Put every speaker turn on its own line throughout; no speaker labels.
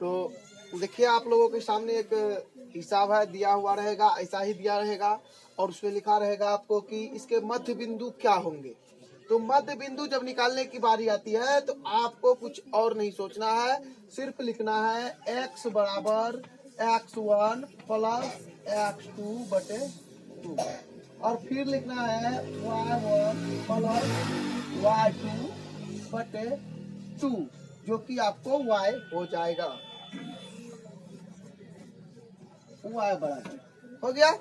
तो देखिए आप लोगों के सामने एक हिसाब है, दिया हुआ रहेगा, ऐसा ही दिया रहेगा और उसमें लिखा रहेगा आपको कि इसके मध्य बिंदु क्या होंगे। तो मध्य बिंदु जब निकालने की बारी आती है तो आपको कुछ और नहीं सोचना है, सिर्फ लिखना है x बराबर x1 प्लस x2 बटे 2 और फिर लिखना है y1 प्लस y2 बटे 2 जो कि आपको y हो जाएगा। y बराबर हो गया।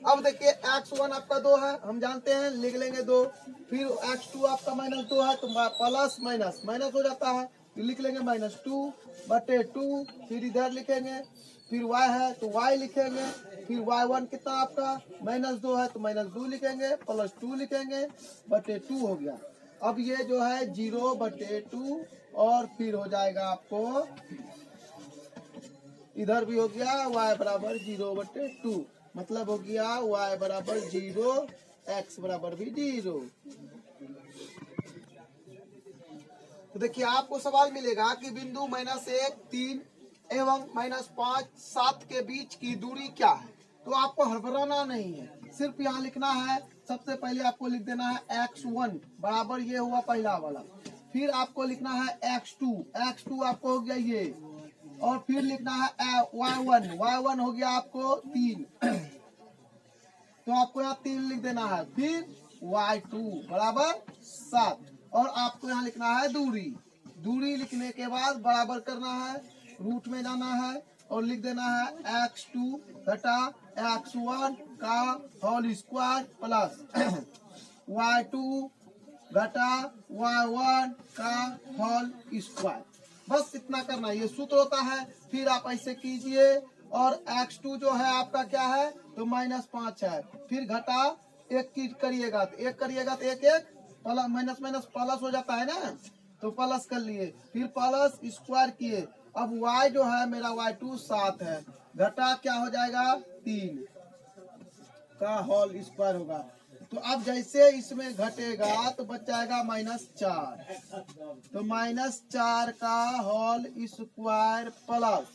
अब देखिए x1 आपका 2 है, हम जानते हैं, लिख लेंगे 2। फिर x2 आपका -2 है तो प्लस माइनस माइनस हो जाता है, फिर लिख लेंगे -2 बटे 2। फिर इधर लिखेंगे, फिर y है तो y लिखेंगे, फिर y1 कितना आपका -2 है तो -2 लिखेंगे, +2 लिखेंगे बटे 2 हो गया। अब ये जो है 0 बटे 2 और फिर हो जाएगा आपको इधर भी हो गया y बराबर 0 बटे 2, मतलब हो गया y बराबर 0, x बराबर भी 0। तो देखिए आपको सवाल मिलेगा कि बिंदु -1, 3 एवं -5, 7 के बीच की दूरी क्या है। तो आपको हड़बड़ाना नहीं है, सिर्फ यहाँ लिखना है। सबसे पहले आपको लिख देना है x1 बराबर, ये हुआ पहला वाला। फिर आपको लिखना है x2 आपको हो गया ये, और फिर लिखना है y1 हो गया आपको 3 तो आपको यहाँ 3 लिख देना है। फिर y2 बराबर 7 और आपको यहाँ लिखना है दूरी लिखने के बाद बराबर करना है, रूट में जाना है और लिख देना है x2 घटा x1 का होल स्क्वायर प्लस y2 घटा y1 का होल स्क्वायर। बस इतना करना, ये सूत्र होता है। फिर आप ऐसे कीजिए और x2 जो है आपका क्या है तो -5 है, फिर घटा 1 की करिएगा तो 1 करिएगा तो 1 प्लस माइनस प्लस हो जाता है ना, तो प्लस कर लिए, फिर प्लस स्क्वायर किए। अब y जो है मेरा y2 7 है, घटा क्या हो जाएगा 3 का होल स्क्वायर होगा। तो अब जैसे इसमें घटेगा तो बच जाएगा -4, तो -4 का होल स्क्वायर प्लस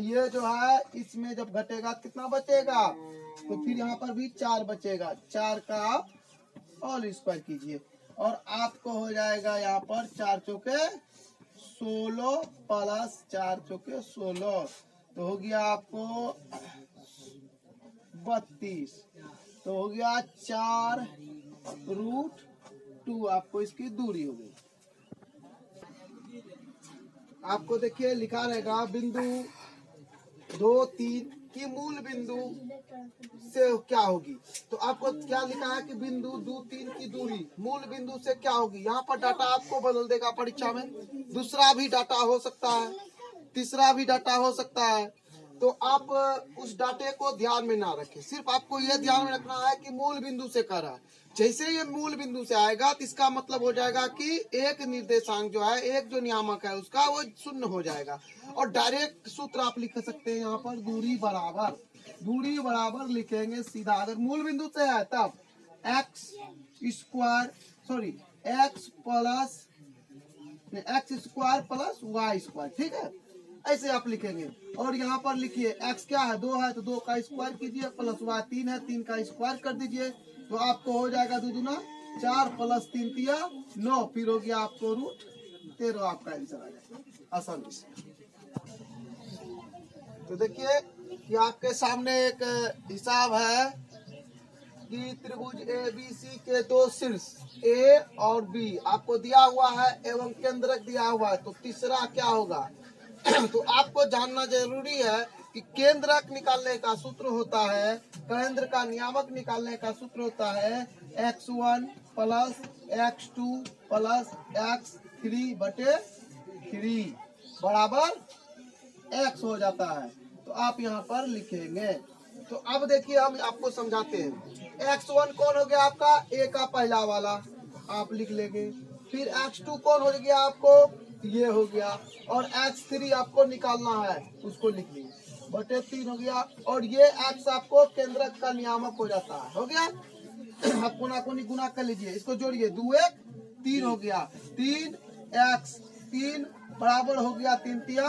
ये जो है इसमें जब घटेगा कितना बचेगा, तो फिर यहाँ पर भी 4 बचेगा, 4 का होल स्क्वायर कीजिए और आपको हो जाएगा यहाँ पर 4 चौके 16 प्लस 4 चौके 16, तो हो गया आपको 32, तो हो गया 4√2 आपको इसकी दूरी हो गई। आपको देखिए लिखा रहेगा बिंदु 2, 3 की मूल बिंदु से क्या होगी। तो आपको क्या लिखा है कि बिंदु 2, 3 की दूरी मूल बिंदु से क्या होगी। यहाँ पर डाटा आपको बदल देगा परीक्षा में, दूसरा भी डाटा हो सकता है, तीसरा भी डाटा हो सकता है। तो आप उस डाटे को ध्यान में ना रखें, सिर्फ आपको यह ध्यान में रखना है कि मूल बिंदु से कर रहा है। जैसे ये मूल बिंदु से आएगा तो इसका मतलब हो जाएगा कि एक निर्देशांक जो है, एक जो नियामक है उसका वो 0 हो जाएगा। और डायरेक्ट सूत्र आप लिख सकते हैं यहाँ पर दूरी बराबर लिखेंगे सीधा। अगर मूल बिंदु से है तब x square plus y square, ठीक है, ऐसे आप लिखेंगे। और यहाँ पर लिखिए x क्या है 2 है तो 2 का स्क्वायर कीजिए, प्लस y 3 है 3 का स्क्वायर कर दीजिए, तो आपको हो जाएगा 2 दूना 4 प्लस 3 तिया 9, फिर हो गया आपको √13 आपका आंसर आ जाएगा आसानी से। तो देखिए कि आपके सामने एक हिसाब है कि त्रिभुज ABC के 2 शीर्ष A और B आपको दिया हुआ है एवं केंद्रक दिया हुआ है, तो तीसरा क्या होगा। तो आपको जानना जरूरी है कि केंद्रक निकालने का सूत्र होता है, केंद्र का नियामक निकालने का सूत्र होता है x1 plus x2 plus x3 बटे 3 बराबर x हो जाता है। तो आप यहाँ पर लिखेंगे। तो अब देखिए हम आपको समझाते हैं। x1 कौन हो गया आपका, a का पहला वाला आप लिख लेंगे, फिर x2 कौन हो गया आपको, ये हो गया, और x3 आपको निकालना है उसको लिख लीजिए बटे 3 हो गया, और ये x आपको केंद्रक का नियामक हो जाता है, हो गया। आप कोना गुना कर लीजिए, इसको जोड़िए, 2 1 3 हो गया, 3x3 बराबर हो गया 3 तिया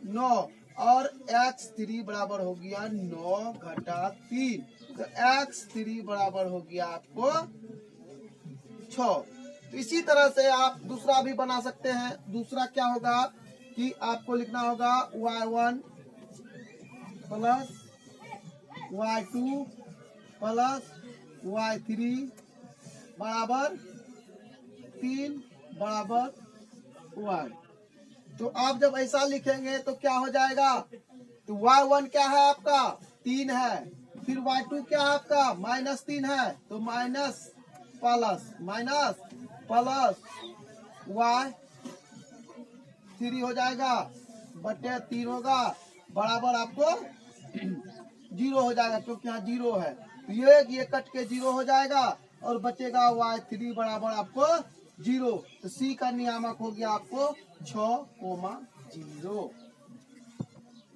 9 और x3 बराबर हो गया 9 घटा 3, तो x3 बराबर हो गया आपको 6। तो इसी तरह से आप दूसरा भी बना सकते हैं। दूसरा क्या होगा कि आपको लिखना होगा y1 plus y2 plus y3 बराबर 3 बराबर y। तो आप जब ऐसा लिखेंगे तो क्या हो जाएगा, तो y1 क्या है आपका 3 है, फिर y2 क्या है आपका -3 है, तो माइनस प्लस y3 हो जाएगा बटे 3 होगा बराबर आपको 0 हो जाएगा, क्योंकि यहाँ 0 है। तो ये कट के 0 हो जाएगा और बचेगा y3 बराबर आपको 0। तो C का नियामक हो गया आपको 6,0।